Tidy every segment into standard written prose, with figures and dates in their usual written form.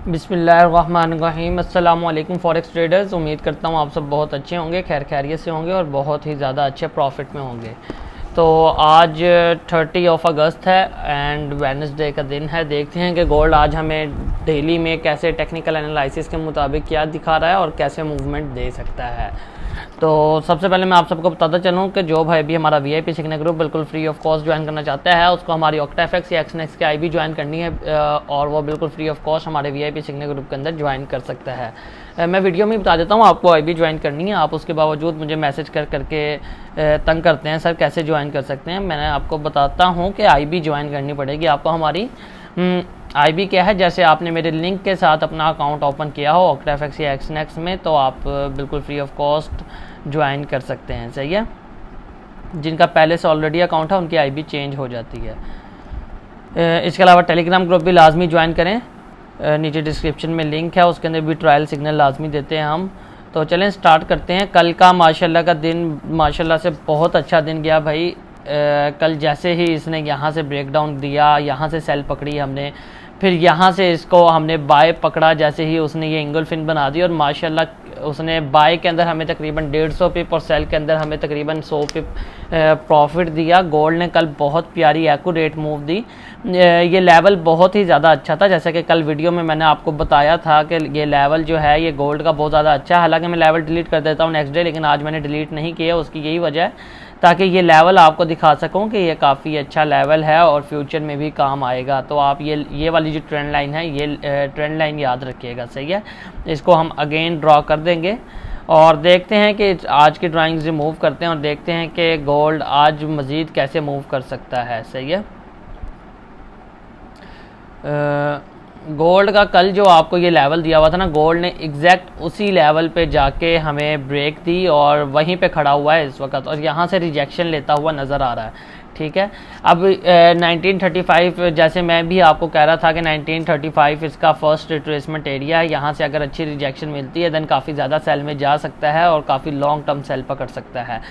बिस्मिल्लाहिर्रहमानिर्रहीम। अस्सलामु अलैकुम फॉरेक्स ट्रेडर्स। उम्मीद करता हूँ आप सब बहुत अच्छे होंगे, खैर खैरियत से होंगे और बहुत ही ज़्यादा अच्छे प्रॉफिट में होंगे। तो आज 30 अगस्त है एंड वेडनेसडे का दिन है। देखते हैं कि गोल्ड आज हमें डेली में कैसे टेक्निकल एनालिसिस के मुताबिक क्या दिखा रहा है और कैसे मूवमेंट दे सकता है। तो सबसे पहले मैं आप सबको बताता चलूँ कि जो भाई भी हमारा वीआईपी सीखने ग्रुप बिल्कुल फ्री ऑफ कॉस्ट ज्वाइन करना चाहता है, उसको हमारी ऑक्टाफेक्स या एक्सनेक्स की आईबी ज्वाइन करनी है और वो बिल्कुल फ्री ऑफ कॉस्ट हमारे वीआईपी सीखने ग्रुप के अंदर ज्वाइन कर सकता है। मैं वीडियो में ही बता देता हूँ आपको आईबी ज्वाइन करनी है। आप उसके बावजूद मुझे मैसेज करके तंग करते हैं, सर कैसे ज्वाइन कर सकते हैं। मैंने आपको बताता हूँ कि आईबी ज्वाइन करनी पड़ेगी आपको। हमारी आईबी क्या है, जैसे आपने मेरे लिंक के साथ अपना अकाउंट ओपन किया हो ऑक्टाफेक्स या एक्सनेक्स में, तो आप बिल्कुल फ्री ऑफ कॉस्ट ज्वाइन कर सकते हैं। सही है, जिनका पहले से ऑलरेडी अकाउंट है उनकी आईबी चेंज हो जाती है। इसके अलावा टेलीग्राम ग्रुप भी लाजमी ज्वाइन करें, नीचे डिस्क्रिप्शन में लिंक है, उसके अंदर भी ट्रायल सिग्नल लाजमी देते हैं हम। तो चलें स्टार्ट करते हैं। कल का माशाल्लाह का दिन माशाल्लाह से बहुत अच्छा दिन गया भाई। कल जैसे ही इसने यहाँ से ब्रेकडाउन दिया, यहाँ से सेल पकड़ी हमने, फिर यहाँ से इसको हमने बाय पकड़ा, जैसे ही उसने ये इंगल्फिन बना दी और माशाल्लाह उसने बाय के अंदर हमें तकरीबन 150 पिप और सेल के अंदर हमें तकरीबन 100 पिप प्रॉफिट दिया। गोल्ड ने कल बहुत प्यारी एक्यूरेट मूव दी। ये लेवल बहुत ही ज़्यादा अच्छा था, जैसे कि कल वीडियो में मैंने आपको बताया था कि ये लेवल जो है ये गोल्ड का बहुत ज़्यादा अच्छा है। हालांकि मैं लेवल डिलीट कर देता हूँ नेक्स्ट डे, लेकिन आज मैंने डिलीट नहीं किया, उसकी यही वजह है ताकि ये लेवल आपको दिखा सकूं कि ये काफ़ी अच्छा लेवल है और फ्यूचर में भी काम आएगा। तो आप ये वाली जो ट्रेंड लाइन है, ये ट्रेंड लाइन याद रखिएगा। सही है, इसको हम अगेन ड्रॉ कर देंगे और देखते हैं कि आज की ड्राइंग रिमूव करते हैं और देखते हैं कि गोल्ड आज मज़ीद कैसे मूव कर सकता है। सही है, गोल्ड का कल जो आपको ये लेवल दिया हुआ था ना, गोल्ड ने एग्जैक्ट उसी लेवल पे जाके हमें ब्रेक दी और वहीं पे खड़ा हुआ है इस वक्त और यहाँ से रिजेक्शन लेता हुआ नज़र आ रहा है। ठीक है, अब 1935 जैसे मैं भी आपको कह रहा था कि 1935 इसका फर्स्ट रिट्रेसमेंट एरिया है। यहाँ से अगर अच्छी रिजेक्शन मिलती है देन काफ़ी ज़्यादा सेल में जा सकता है और काफ़ी लॉन्ग टर्म सेल पकड़ सकता है,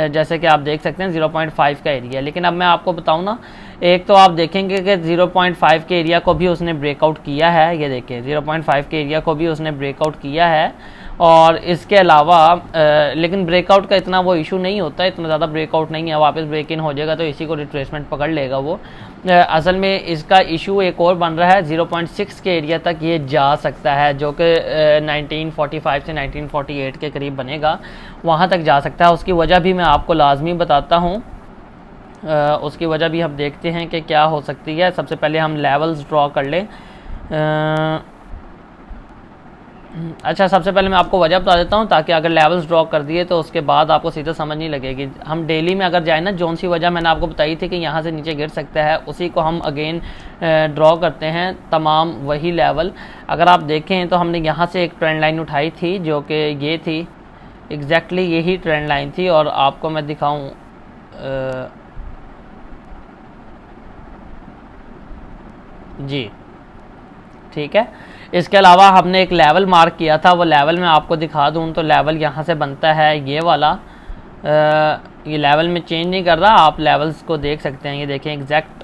जैसे कि आप देख सकते हैं 0.5 का एरिया। लेकिन अब मैं आपको बताऊँ ना, एक तो आप देखेंगे कि 0.5 के एरिया को भी उसने ब्रेकआउट किया है। ये देखिए 0.5 के एरिया को भी उसने ब्रेकआउट किया है और इसके अलावा लेकिन ब्रेकआउट का इतना वो इशू नहीं होता है, इतना ज़्यादा ब्रेकआउट नहीं है। वापस ब्रेक इन हो जाएगा तो इसी को रिट्रेसमेंट पकड़ लेगा वो। असल में इसका इशू एक और बन रहा है, 0.6 के एरिया तक ये जा सकता है, जो कि 1945 से 1948 के करीब बनेगा, वहाँ तक जा सकता है। उसकी वजह भी मैं आपको लाजमी बताता हूँ। उसकी वजह भी हम देखते हैं कि क्या हो सकती है। सबसे पहले हम लेवल्स ड्रॉ कर लें। अच्छा, सबसे पहले मैं आपको वजह बता देता हूँ ताकि अगर लेवल्स ड्रॉ कर दिए तो उसके बाद आपको सीधा समझ नहीं लगेगी। हम डेली में अगर जाए ना, जौन सी वजह मैंने आपको बताई थी कि यहाँ से नीचे गिर सकता है, उसी को हम अगेन ड्रॉ करते हैं। तमाम वही लेवल अगर आप देखें तो हमने यहाँ से एक ट्रेंड लाइन उठाई थी जो कि ये थी, एग्जैक्टली यही ट्रेंड लाइन थी। और आपको मैं दिखाऊँ, जी ठीक है। इसके अलावा हमने एक लेवल मार्क किया था, वो लेवल मैं आपको दिखा दूँ तो लेवल यहाँ से बनता है ये वाला। ये लेवल में चेंज नहीं कर रहा, आप लेवल्स को देख सकते हैं। ये देखें एग्जैक्ट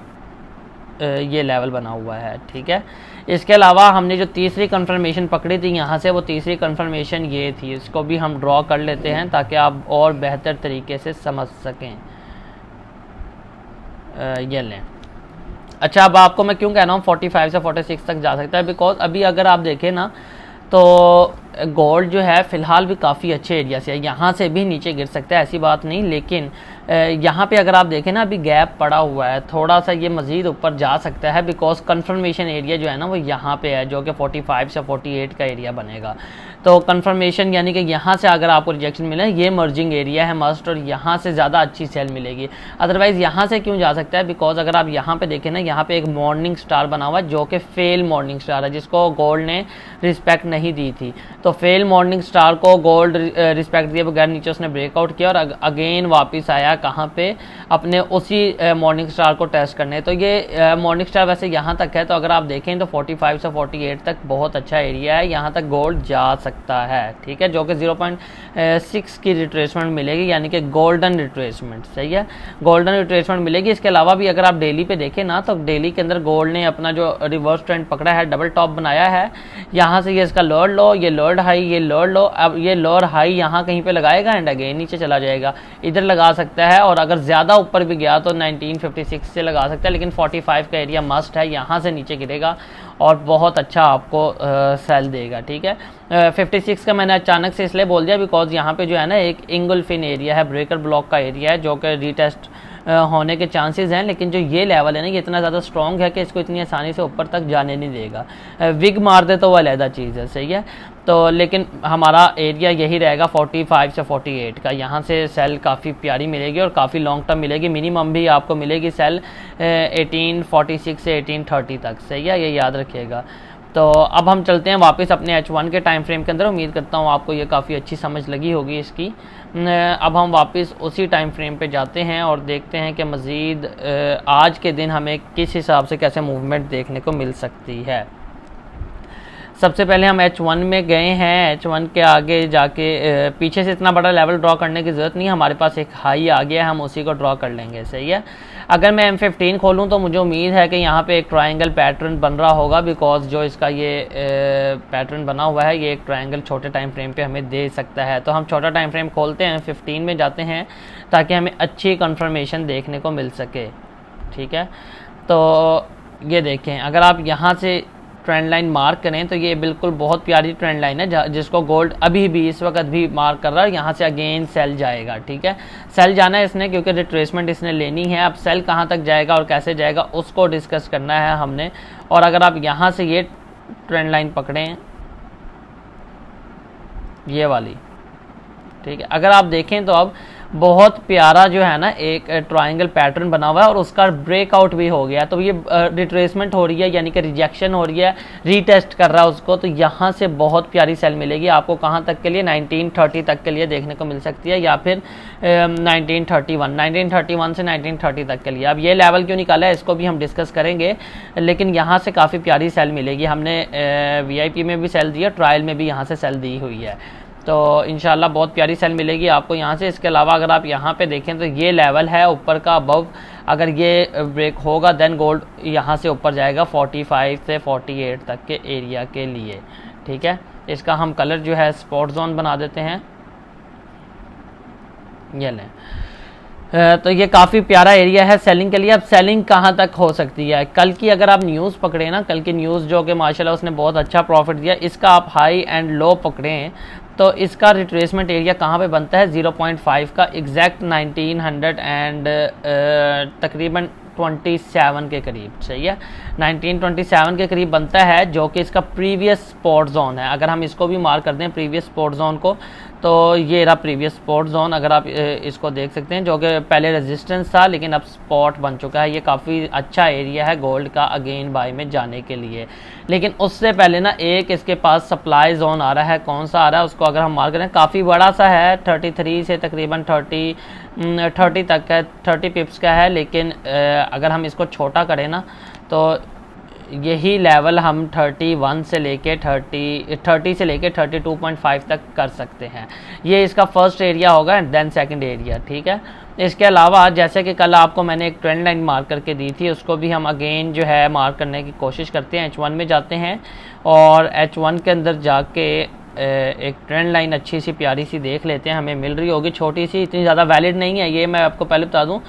ये लेवल बना हुआ है। ठीक है, इसके अलावा हमने जो तीसरी कंफर्मेशन पकड़ी थी यहाँ से, वो तीसरी कंफर्मेशन ये थी। इसको भी हम ड्रॉ कर लेते हैं ताकि आप और बेहतर तरीके से समझ सकें। ये लें। अच्छा, अब आपको मैं क्यों कह रहा हूँ 45 से 46 तक जा सकता है, बिकॉज अभी अगर आप देखें ना तो गोल्ड जो है फ़िलहाल भी काफ़ी अच्छे एरिया से है, यहाँ से भी नीचे गिर सकता है, ऐसी बात नहीं। लेकिन यहाँ पे अगर आप देखें ना, अभी गैप पड़ा हुआ है, थोड़ा सा ये मज़ीद ऊपर जा सकता है बिकॉज कंफर्मेशन एरिया जो है ना वो यहाँ पे है, जो कि 45 से 48 का एरिया बनेगा। तो कंफर्मेशन यानी कि यहाँ से अगर आपको रिजेक्शन मिले, ये मर्जिंग एरिया है मस्ट, और यहाँ से ज़्यादा अच्छी सेल मिलेगी। अदरवाइज़ यहाँ से क्यों जा सकता है, बिकॉज अगर आप यहाँ पे देखें ना, यहाँ पे एक मॉर्निंग स्टार बना हुआ है जो कि फेल मॉर्निंग स्टार है, जिसको गोल्ड ने रिस्पेक्ट नहीं दी थी। तो फेल मॉर्निंग स्टार को गोल्ड रिस्पेक्ट दिए बगैर नीचे उसने ब्रेकआउट किया और अगेन वापस आया कहाँ पे, अपने उसी मॉर्निंग स्टार को टेस्ट करने। तो ये मॉर्निंग स्टार वैसे यहाँ तक है, तो अगर आप देखें तो 45 से 48 तक बहुत अच्छा एरिया है, यहाँ तक गोल्ड जा सकता है, ठीक है, जो कि 0.6 की रिट्रेसमेंट मिलेगी, यानी कि गोल्डन रिट्रेसमेंट, सही है, गोल्डन रिट्रेसमेंट मिलेगी। इसके अलावा भी अगर आप डेली पे देखें ना, तो डेली के अंदर गोल्ड ने अपना जो रिवर्स ट्रेंड पकड़ा है, डबल टॉप बनाया है, यहाँ से ये इसका लोअर लो, ये लोअर हाई, ये लोअर लो, अब ये लोअर हाई यहाँ कहीं पे लगाएगा एंड अगेन नीचे चला जाएगा, इधर लगा सकता है, और अगर ज़्यादा ऊपर भी गया तो 1956 से लगा सकता है, लेकिन 45 का एरिया मस्ट है, यहाँ से नीचे गिरेगा और बहुत अच्छा आपको सेल देगा, ठीक है। 56 का मैंने अचानक से इसलिए बोल दिया बिकॉज यहाँ पे जो है ना एक इंगुल्फिन एरिया है, ब्रेकर ब्लॉक का एरिया है, जो कि रीटेस्ट होने के चांसेस हैं, लेकिन जो ये लेवल है ना ये इतना ज़्यादा स्ट्रॉन्ग है कि इसको इतनी आसानी से ऊपर तक जाने नहीं देगा। विग मार दे तो वो अलहदा चीज़ है, सही है। तो लेकिन हमारा एरिया यही रहेगा 45 से 48 का, यहाँ से सेल काफ़ी प्यारी मिलेगी और काफ़ी लॉन्ग टर्म मिलेगी, मिनिमम भी आपको मिलेगी सेल 1846 से 1830 तक, सही है, ये याद रखिएगा। तो अब हम चलते हैं वापस अपने H1 के टाइम फ्रेम के अंदर, उम्मीद करता हूँ आपको ये काफ़ी अच्छी समझ लगी होगी इसकी। अब हम वापस उसी टाइम फ्रेम पे जाते हैं और देखते हैं कि मज़ीद आज के दिन हमें किस हिसाब से कैसे मूवमेंट देखने को मिल सकती है। सबसे पहले हम H1 में गए हैं, H1 के आगे जाके पीछे से इतना बड़ा लेवल ड्रॉ करने की ज़रूरत नहीं, हमारे पास एक हाई आ गया है, हम उसी को ड्रॉ कर लेंगे, सही है। अगर मैं M15 खोलूँ तो मुझे उम्मीद है कि यहाँ पे एक ट्रायंगल पैटर्न बन रहा होगा, बिकॉज जो इसका ये पैटर्न बना हुआ है ये एक ट्रायंगल छोटे टाइम फ्रेम पे हमें दे सकता है। तो हम छोटा टाइम फ्रेम खोलते हैं, M15 में जाते हैं ताकि हमें अच्छी कन्फर्मेशन देखने को मिल सके, ठीक है। तो ये देखें, अगर आप यहाँ से ट्रेंड लाइन मार्क करें तो ये बिल्कुल बहुत प्यारी ट्रेंड लाइन है, जिसको गोल्ड अभी भी इस वक्त भी मार्क कर रहा है, यहाँ से अगेन सेल जाएगा, ठीक है, सेल जाना है इसने क्योंकि रिट्रेसमेंट इसने लेनी है। अब सेल कहाँ तक जाएगा और कैसे जाएगा उसको डिस्कस करना है हमने। और अगर आप यहाँ से ये ट्रेंड लाइन पकड़ें, ये वाली, ठीक है, अगर आप देखें तो अब बहुत प्यारा जो है ना एक ट्रायंगल पैटर्न बना हुआ है और उसका ब्रेकआउट भी हो गया। तो ये रिट्रेसमेंट हो रही है, यानी कि रिजेक्शन हो रही है, रीटेस्ट कर रहा है उसको, तो यहाँ से बहुत प्यारी सेल मिलेगी आपको, कहाँ तक के लिए, 1930 तक के लिए देखने को मिल सकती है, या फिर 1931 से 1930 तक के लिए। अब ये लेवल क्यों निकाला है इसको भी हम डिस्कस करेंगे, लेकिन यहाँ से काफ़ी प्यारी सेल मिलेगी। हमने VIP में भी सेल दी है, ट्रायल में भी यहाँ से सेल दी हुई है, तो इंशाल्लाह बहुत प्यारी सेल मिलेगी आपको यहाँ से। इसके अलावा अगर आप यहाँ पे देखें तो ये लेवल है ऊपर का अबव, अगर ये ब्रेक होगा देन गोल्ड यहाँ से ऊपर जाएगा 45 से 48 तक के एरिया के लिए, ठीक है। इसका हम कलर जो है स्पॉट जोन बना देते हैं, ये लें। तो ये काफ़ी प्यारा एरिया है सेलिंग के लिए। अब सेलिंग कहाँ तक हो सकती है, कल की अगर आप न्यूज़ पकड़े ना, कल की न्यूज़ जो कि माशाल्लाह उसने बहुत अच्छा प्रॉफिट दिया, इसका आप हाई एंड लो पकड़ें तो इसका रिट्रेसमेंट एरिया कहाँ पे बनता है, 0.5 का एग्जैक्ट 1900 एंड तकरीबन 27 के करीब, सही है, 1927 के करीब बनता है, जो कि इसका प्रीवियस स्पॉट जोन है। अगर हम इसको भी मार्क कर दें प्रीवियस स्पॉट जोन को, तो ये रहा प्रीवियस स्पॉट जोन, अगर आप इसको देख सकते हैं, जो कि पहले रेजिस्टेंस था लेकिन अब स्पॉट बन चुका है। ये काफ़ी अच्छा एरिया है गोल्ड का अगेन बाय में जाने के लिए। लेकिन उससे पहले ना एक इसके पास सप्लाई जोन आ रहा है, कौन सा आ रहा है उसको अगर हम मार्क करें, काफ़ी बड़ा सा है, 33 से तकरीबन 30 तक है, 30 पिप्स का है, लेकिन अगर हम इसको छोटा करें ना तो यही लेवल हम 31 से लेके 30 से लेके 32.5 तक कर सकते हैं। ये इसका फर्स्ट एरिया होगा देन सेकंड एरिया, ठीक है। इसके अलावा जैसे कि कल आपको मैंने एक ट्रेंड लाइन मार्क करके दी थी, उसको भी हम अगेन जो है मार्क करने की कोशिश करते हैं। H1 में जाते हैं और H1 के अंदर जाके एक ट्रेंड लाइन अच्छी सी प्यारी सी देख लेते हैं, हमें मिल रही होगी, छोटी सी, इतनी ज़्यादा वैलिड नहीं है ये, मैं आपको पहले बता दूं,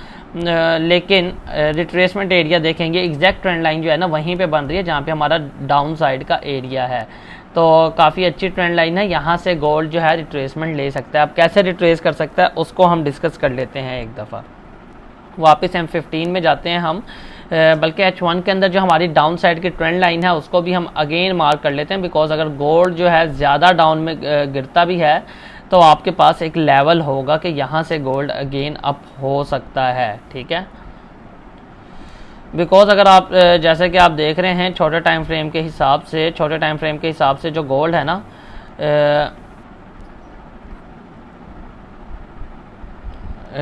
लेकिन रिट्रेसमेंट एरिया देखेंगे, एग्जैक्ट ट्रेंड लाइन जो है ना वहीं पे बन रही है जहाँ पे हमारा डाउन साइड का एरिया है। तो काफ़ी अच्छी ट्रेंड लाइन है, यहाँ से गोल्ड जो है रिट्रेसमेंट ले सकता है। अब कैसे रिट्रेस कर सकता है उसको हम डिस्कस कर लेते हैं एक दफ़ा। वापस M15 में जाते हैं हम, बल्कि H1 के अंदर जो हमारी डाउन साइड की ट्रेंड लाइन है उसको भी हम अगेन मार्क कर लेते हैं, बिकॉज अगर गोल्ड जो है ज़्यादा डाउन में गिरता भी है तो आपके पास एक लेवल होगा कि यहाँ से गोल्ड अगेन अप हो सकता है, ठीक है। बिकॉज अगर आप जैसे कि आप देख रहे हैं छोटे टाइम फ्रेम के हिसाब से, जो गोल्ड है ना,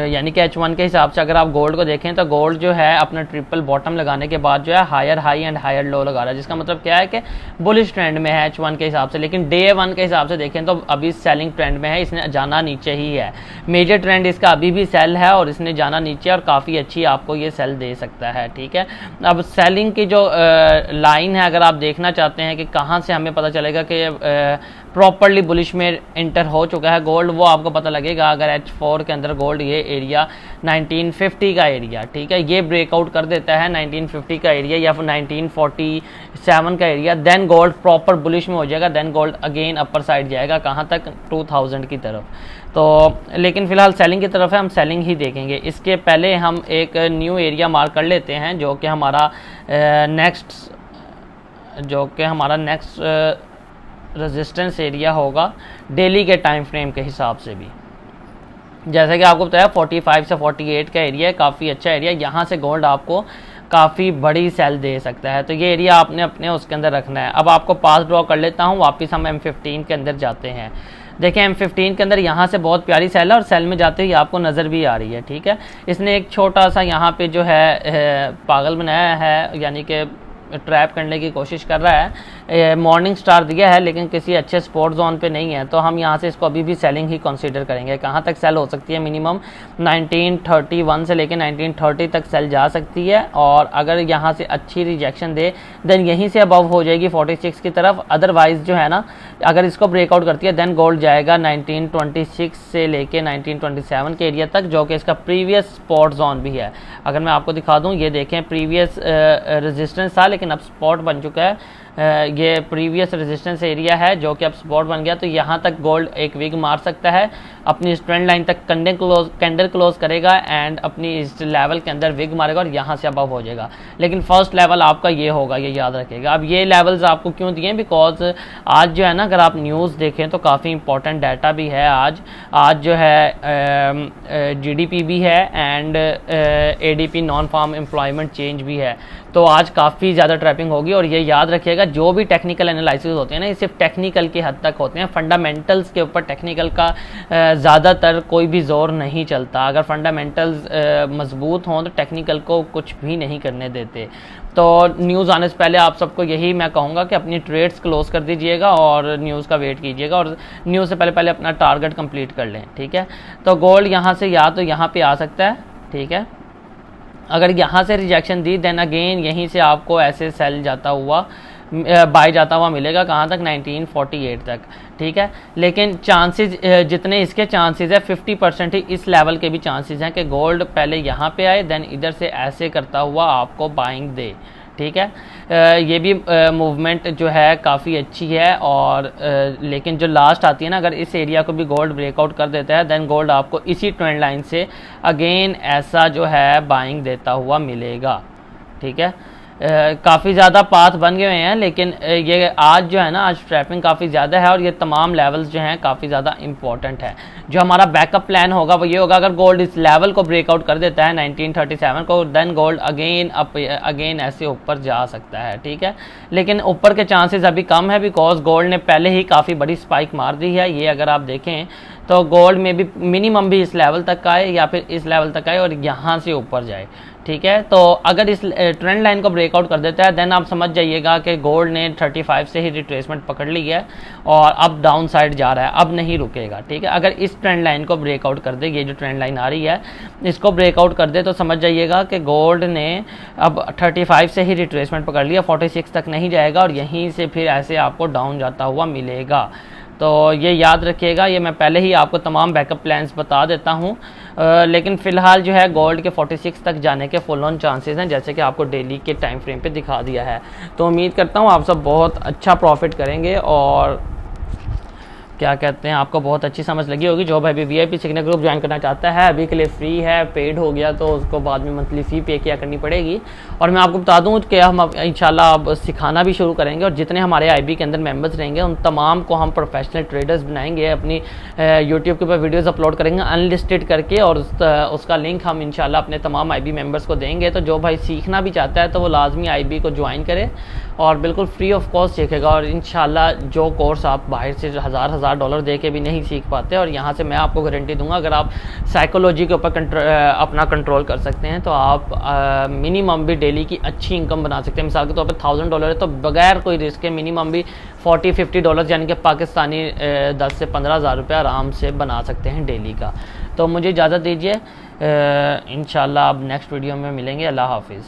यानी कि H1 के हिसाब से अगर आप गोल्ड को देखें तो गोल्ड जो है अपना ट्रिपल बॉटम लगाने के बाद जो है higher high and higher low लगा रहा है, जिसका मतलब क्या है कि बुलिश ट्रेंड में है H1 के हिसाब से। लेकिन डे 1 के हिसाब से देखें तो अभी सेलिंग ट्रेंड में है, इसने जाना नीचे ही है। मेजर ट्रेंड इसका अभी भी सेल है और इसने जाना नीचे और काफ़ी अच्छी आपको ये सेल दे सकता है, ठीक है। अब सेलिंग की जो लाइन है, अगर आप देखना चाहते हैं कि कहाँ से हमें पता चलेगा कि प्रॉपरली बुलिश में इंटर हो चुका है गोल्ड, वो आपको पता लगेगा अगर H4 के अंदर गोल्ड ये एरिया 1950 का एरिया, ठीक है, ये ब्रेकआउट कर देता है 1950 का एरिया या फिर 1947 का area, then gold proper bullish में हो जाएगा। Then gold again upper side जाएगा, कहाँ तक, 2000 की तरफ। तो लेकिन फिलहाल सेलिंग की तरफ है, हम सेलिंग ही देखेंगे। इसके पहले हम एक न्यू एरिया मार्क कर लेते हैं जो कि हमारा नेक्स्ट रेजिस्टेंस एरिया होगा डेली के टाइम फ्रेम के हिसाब से भी। जैसे कि आपको बताया 45 से 48 का एरिया है, काफ़ी अच्छा एरिया। यहाँ से गोल्ड आपको काफ़ी बड़ी सेल दे सकता है, तो ये एरिया आपने अपने उसके अंदर रखना है। अब आपको पास ड्रॉ कर लेता हूँ, वापस हम M15 के अंदर जाते हैं। देखिए M15 के अंदर यहाँ से बहुत प्यारी सेल है और सेल में जाते ही आपको नज़र भी आ रही है, ठीक है। इसने एक छोटा सा यहाँ पे जो है पागल बनाया है, यानी कि ट्रैप करने की कोशिश कर रहा है। मॉर्निंग स्टार दिया है लेकिन किसी अच्छे स्पोर्ट जोन पे नहीं है, तो हम यहाँ से इसको अभी भी सेलिंग ही कंसीडर करेंगे। कहाँ तक सेल हो सकती है, मिनिमम 1931 से लेकर 1930 तक सेल जा सकती है, और अगर यहाँ से अच्छी रिजेक्शन दे देन यहीं से अबव हो जाएगी 46 की तरफ। अदरवाइज जो है ना, अगर इसको ब्रेकआउट करती है देन गोल्ड जाएगा 1926 से लेके 1927 के एरिया तक, जो कि इसका प्रीवियस स्पॉट जोन भी है। अगर मैं आपको दिखा दूँ, ये देखें प्रीवियस रेजिस्टेंस था लेकिन अब स्पॉट बन चुका है। ये प्रीवियस रेजिस्टेंस एरिया है जो कि अब स्पॉट बन गया, तो यहाँ तक गोल्ड एक विग मार सकता है, अपनी ट्रेंड लाइन तक कैंडल क्लोज करेगा एंड अपनी इस लेवल के अंदर विग मारेगा और यहाँ से अबव हो जाएगा। लेकिन फर्स्ट लेवल आपका ये होगा, ये याद रखिएगा। अब ये लेवल्स आपको क्यों दिए, बिकॉज आज जो है ना, अगर आप न्यूज़ देखें तो काफ़ी इंपॉर्टेंट डाटा भी है। आज जो है GDP भी है and ADP non farm employment change भी है, तो आज काफ़ी ज़्यादा ट्रैपिंग होगी। और ये याद रखिएगा, जो भी टेक्निकल एनालिसिस होते हैं ना, ये सिर्फ टेक्निकल की हद तक होते हैं, फंडामेंटल्स के ऊपर टेक्निकल का ज़्यादातर कोई भी जोर नहीं चलता। अगर फंडामेंटल्स मजबूत हों तो टेक्निकल को कुछ भी नहीं करने देते। तो न्यूज़ आने से पहले आप सबको यही मैं कहूँगा कि अपनी ट्रेड्स क्लोज कर दीजिएगा और न्यूज़ का वेट कीजिएगा, और न्यूज़ से पहले अपना टारगेट कंप्लीट कर लें, ठीक है। तो गोल्ड यहाँ से या तो यहाँ पे आ सकता है, ठीक है। अगर यहाँ से रिजेक्शन दी देन अगेन यहीं से आपको ऐसे सेल जाता हुआ बाय जाता हुआ मिलेगा, कहाँ तक, 1948 तक, ठीक है। लेकिन चांसेस जितने इसके चांसेस है 50% ही इस लेवल के भी चांसेस हैं कि गोल्ड पहले यहाँ पे आए देन इधर से ऐसे करता हुआ आपको बाइंग दे, ठीक है। ये भी मूवमेंट जो है काफ़ी अच्छी है, और लेकिन जो लास्ट आती है ना, अगर इस एरिया को भी गोल्ड ब्रेकआउट कर देता है देन गोल्ड आपको इसी ट्रेंड लाइन से अगेन ऐसा जो है बाइंग देता हुआ मिलेगा, ठीक है। काफ़ी ज़्यादा पाथ बन गए हैं, लेकिन ये आज जो है ना, आज ट्रैपिंग काफ़ी ज़्यादा है और ये तमाम लेवल्स जो हैं काफ़ी ज़्यादा इंपॉर्टेंट है। जो हमारा बैकअप प्लान होगा वो ये होगा, अगर गोल्ड इस लेवल को ब्रेकआउट कर देता है 1937 को, देन गोल्ड अगेन ऐसे ऊपर जा सकता है, ठीक है। लेकिन ऊपर के चांसेस अभी कम है, बिकॉज गोल्ड ने पहले ही काफ़ी बड़ी स्पाइक मार दी है। ये अगर आप देखें तो गोल्ड में भी मिनिमम भी इस लेवल तक आए या फिर इस लेवल तक आए और यहाँ से ऊपर जाए, ठीक है। तो अगर इस ट्रेंड लाइन को ब्रेकआउट कर देता है देन आप समझ जाइएगा कि गोल्ड ने 35 से ही रिट्रेसमेंट पकड़ ली है और अब डाउन साइड जा रहा है, अब नहीं रुकेगा, ठीक है। अगर इस ट्रेंड लाइन को ब्रेकआउट कर दे, ये जो ट्रेंड लाइन आ रही है इसको ब्रेकआउट कर दे, तो समझ जाइएगा कि गोल्ड ने अब 35 से ही रिट्रेसमेंट पकड़ लिया, 46 तक नहीं जाएगा और यहीं से फिर ऐसे आपको डाउन जाता हुआ मिलेगा। तो ये याद रखिएगा, ये मैं पहले ही आपको तमाम बैकअप प्लान्स बता देता हूँ। लेकिन फ़िलहाल जो है गोल्ड के 46 तक जाने के फुल ऑन चांसेस हैं, जैसे कि आपको डेली के टाइम फ्रेम पे दिखा दिया है। तो उम्मीद करता हूँ आप सब बहुत अच्छा प्रॉफिट करेंगे और क्या कहते हैं, आपको बहुत अच्छी समझ लगी होगी। जो भाई भी VIP सिग्नल ग्रुप ज्वाइन करना चाहता है, अभी के लिए फ्री है, पेड हो गया तो उसको बाद में मंथली फ़ी पे किया करनी पड़ेगी। और मैं आपको बता दूं कि हम अब इंशाल्लाह अब सिखाना भी शुरू करेंगे, और जितने हमारे IB के अंदर मेंबर्स रहेंगे उन तमाम को हम प्रोफेशनल ट्रेडर्स बनाएंगे। अपनी यूट्यूब के ऊपर वीडियोज़ अपलोड करेंगे अनलिस्टेड करके, और उसका लिंक हम इंशाल्लाह अपने तमाम IB मेंबर्स को देंगे। तो जो भाई सीखना भी चाहता है तो वो लाजमी IB को ज्वाइन करे और बिल्कुल फ्री ऑफ कॉस्ट सीखेगा। और इंशाल्लाह जो कोर्स आप बाहर से हज़ार $1000 दे के भी नहीं सीख पाते, और यहाँ से मैं आपको गारंटी दूंगा अगर आप साइकोलॉजी के ऊपर अपना कंट्रोल कर सकते हैं तो आप मिनिमम भी डेली की अच्छी इनकम बना सकते हैं। मिसाल के तौर पर $1000 है तो बगैर कोई रिस्क के मिनिमम भी $40-50 यानी कि पाकिस्तानी 10 से 15,000 रुपये आराम से बना सकते हैं डेली का। तो मुझे इजाज़त दीजिए, इंशाल्लाह अब नेक्स्ट वीडियो में मिलेंगे। अल्लाह हाफिज़।